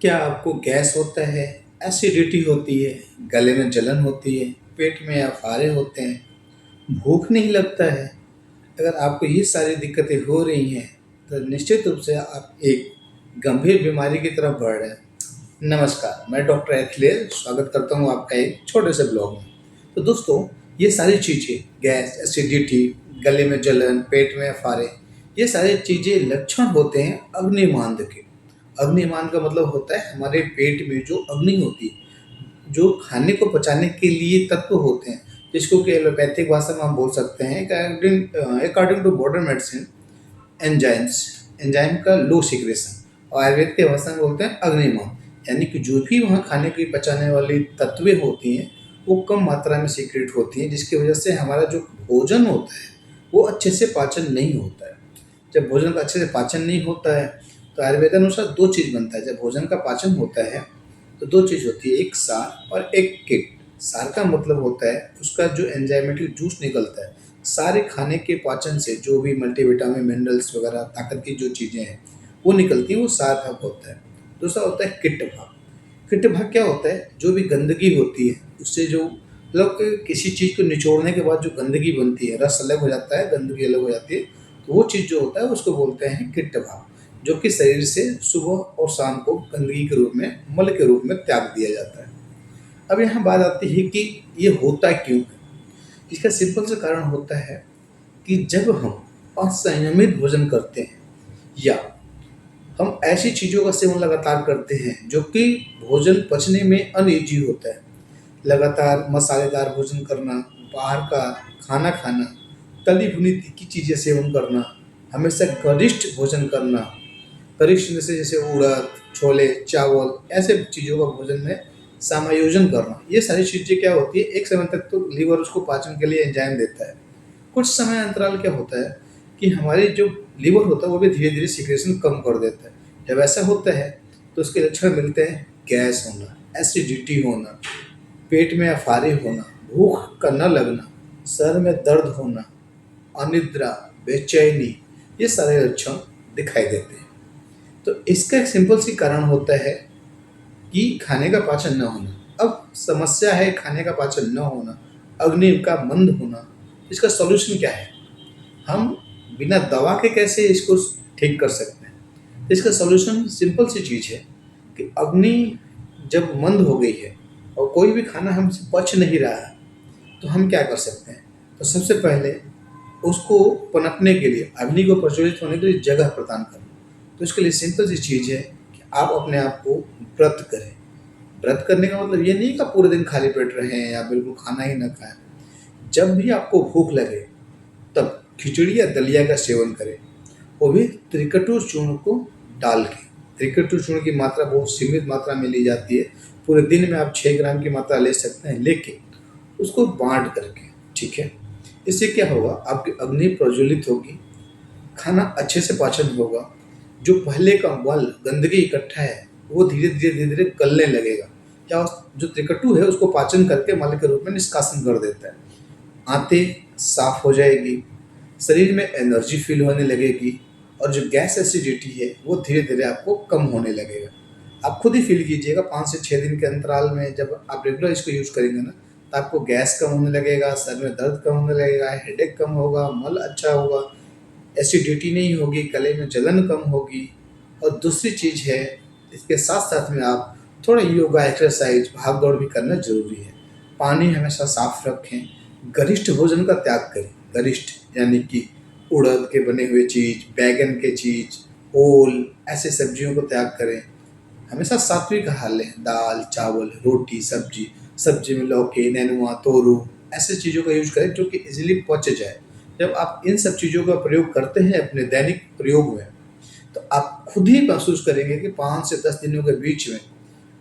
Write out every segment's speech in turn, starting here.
क्या आपको गैस होता है, एसिडिटी होती है, गले में जलन होती है, पेट में अफारे होते हैं, भूख नहीं लगता है? अगर आपको ये सारी दिक्कतें हो रही हैं, तो निश्चित रूप से आप एक गंभीर बीमारी की तरफ बढ़ रहे हैं। नमस्कार, मैं डॉक्टर अखिलेश स्वागत करता हूँ आपका एक छोटे से ब्लॉग में। तो दोस्तों, ये सारी चीज़ें गैस, एसिडिटी, गले में जलन, पेट में अफारे, ये सारी चीज़ें लक्षण होते हैं अग्निमांद के। अग्निमान का मतलब होता है हमारे पेट में जो अग्नि होती है, जो खाने को पचाने के लिए तत्व होते हैं, जिसको कि एलोपैथिक भाषा में हम बोल सकते हैं according to modern medicine enzymes, enzyme का लो सिक्रेशन, और आयुर्वेद के भाषा में बोलते हैं अग्निमान। यानी कि जो भी वहाँ खाने की पचाने वाली तत्वें होती हैं वो कम मात्रा में सीक्रेट होती हैं, जिसकी वजह से हमारा जो भोजन होता है वो अच्छे से पाचन नहीं होता है। जब भोजन का अच्छे से पाचन नहीं होता है तो आयुर्वेद अनुसार दो चीज़ बनता है। जब भोजन का पाचन होता है तो दो चीज़ होती है, एक सार और एक किट। सार का मतलब होता है उसका जो एंजाइमेटिक जूस निकलता है, सारे खाने के पाचन से जो भी मल्टीविटामिन मिनरल्स वगैरह ताकत की जो चीज़ें हैं वो निकलती हैं, वो सार भाग होता है। दूसरा होता है किट भाग। किट भाग क्या होता है? जो भी गंदगी होती है उससे जो मतलब कि किसी चीज़ को निचोड़ने के बाद जो गंदगी बनती है, रस अलग हो जाता है, गंदगी अलग हो जाती है, तो वो चीज़ जो होता है उसको बोलते हैं किट भाग, जो कि शरीर से सुबह और शाम को गंदगी के रूप में, मल के रूप में त्याग दिया जाता है। अब यहाँ बात आती है कि ये होता क्यों है? इसका सिंपल सा कारण होता है कि जब हम असंयमित भोजन करते हैं या हम ऐसी चीज़ों का सेवन लगातार करते हैं जो कि भोजन पचने में अनईजी होता है। लगातार मसालेदार भोजन करना, बाहर का खाना खाना, तली भुनी तीखी चीज़ें सेवन करना, हमेशा गरिष्ठ भोजन करना, गरिष्ठ में से जैसे उड़द, छोले, चावल, ऐसे चीज़ों का भोजन में समायोजन करना, ये सारी चीज़ें क्या होती है, एक समय तक तो लीवर उसको पाचन के लिए एंजाइम देता है। कुछ समय अंतराल क्या होता है कि हमारे जो लीवर होता है वो भी धीरे धीरे सिक्रेशन कम कर देता है। जब ऐसा होता है तो उसके लक्षण मिलते हैं गैस होना, एसिडिटी होना, पेट में अफारे होना, भूख का न लगना, सर में दर्द होना, अनिद्रा, बेचैनी, ये सारे लक्षण दिखाई देते हैं। तो इसका एक सिंपल सी कारण होता है कि खाने का पाचन न होना। अब समस्या है खाने का पाचन न होना, अग्नि का मंद होना। इसका सॉल्यूशन क्या है? हम बिना दवा के कैसे इसको ठीक कर सकते हैं? इसका सॉल्यूशन सिंपल सी चीज़ है कि अग्नि जब मंद हो गई है और कोई भी खाना हमसे पच नहीं रहा है, तो हम क्या कर सकते हैं? तो सबसे पहले उसको पनपने के लिए, अग्नि को प्रज्वलित होने के लिए जगह प्रदान करना। तो इसके लिए सिंपल सी चीज़ है कि आप अपने आप को व्रत करें। व्रत करने का मतलब ये नहीं कि आप पूरे दिन खाली पेट रहें या बिल्कुल खाना ही ना खाएं। जब भी आपको भूख लगे तब खिचड़ी या दलिया का सेवन करें, वो भी त्रिकटु चूर्ण को डाल के। त्रिकटु चूर्ण की मात्रा बहुत सीमित मात्रा में ली जाती है। पूरे दिन में आप 6 ग्राम की मात्रा ले सकते हैं, लेकिन उसको बांट करके, ठीक है? इससे क्या होगा, आपकी अग्नि प्रज्वलित होगी, खाना अच्छे से पाचन होगा, जो पहले का मल गंदगी इकट्ठा है वो धीरे धीरे धीरे धीरे गलने लगेगा, या जो त्रिकटु है उसको पाचन करके मल के रूप में निष्कासन कर देता है। आंतें साफ हो जाएगी, शरीर में एनर्जी फील होने लगेगी, और जो गैस एसिडिटी है वो धीरे धीरे आपको कम होने लगेगा। आप खुद ही फील कीजिएगा, 5 से 6 दिन के अंतराल में जब आप रेगुलर इसको यूज़ करेंगे ना, तो आपको गैस कम होने लगेगा, सर में दर्द कम होने लगेगा, हेडेक कम होगा, मल अच्छा होगा, एसिडिटी नहीं होगी, गले में जलन कम होगी। और दूसरी चीज़ है, इसके साथ साथ में आप थोड़ा योगा, एक्सरसाइज, भाग दौड़ भी करना ज़रूरी है। पानी हमेशा साफ रखें, गरिष्ठ भोजन का त्याग करें। गरिष्ठ यानी कि उड़द के बने हुए चीज़, बैगन के चीज़, ओल, ऐसे सब्जियों को त्याग करें। हमेशा सात्विक आहार लें, दाल, चावल, रोटी, सब्जी, सब्जी में लौकी, नेनुआ, तोरू, ऐसे चीज़ों का यूज़ करें जो कि ईज़िली पच जाए। जब आप इन सब चीज़ों का प्रयोग करते हैं अपने दैनिक प्रयोग में, तो आप खुद ही महसूस करेंगे कि 5 से 10 दिनों के बीच में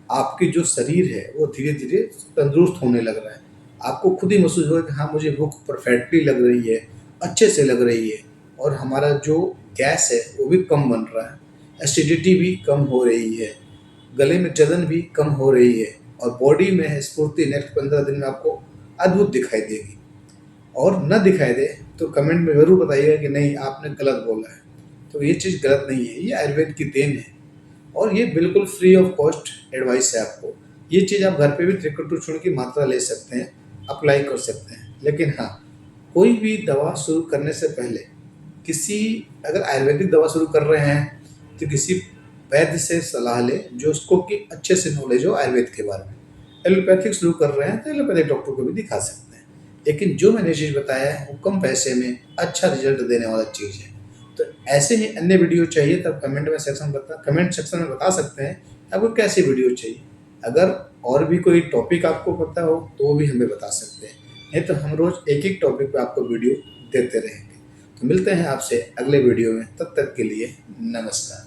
आपकी जो शरीर है वो धीरे-धीरे तंदुरुस्त होने लग रहा है। आपको खुद ही महसूस होगा कि हाँ, मुझे भूख परफेक्टली लग रही है, अच्छे से लग रही है, और हमारा जो गैस है वो भी कम बन रहा है, एसिडिटी भी कम हो रही है, गले में जलन भी कम हो रही है, और बॉडी में है स्फूर्ति नेक्स्ट 15 दिन में आपको अद्भुत दिखाई देगी। और न दिखाई दे तो कमेंट में ज़रूर बताइएगा कि नहीं, आपने गलत बोला है। तो ये चीज़ गलत नहीं है, ये आयुर्वेद की देन है। और ये बिल्कुल फ्री ऑफ कॉस्ट एडवाइस है आपको। ये चीज़ आप घर पे भी त्रिकटु चूर्ण की मात्रा ले सकते हैं, अप्लाई कर सकते हैं। लेकिन हाँ, कोई भी दवा शुरू करने से पहले किसी अगर आयुर्वेदिक दवा शुरू कर रहे हैं तो किसी वैद्य से सलाह लें जो उसको कि अच्छे से नॉलेज हो आयुर्वेद के बारे में। एलोपैथिक शुरू कर रहे हैं तो एलोपैथिक डॉक्टर को भी दिखा सकते हैं। लेकिन जो मैंने चीज़ बताया है वो कम पैसे में अच्छा रिजल्ट देने वाला चीज़ है। तो ऐसे ही अन्य वीडियो चाहिए तब कमेंट सेक्शन में बता सकते हैं आपको कैसी वीडियो चाहिए। अगर और भी कोई टॉपिक आपको पता हो तो वो भी हमें बता सकते हैं, नहीं तो हम रोज़ एक एक टॉपिक पे आपको वीडियो देते रहेंगे। तो मिलते हैं आपसे अगले वीडियो में, तब तक के लिए नमस्कार।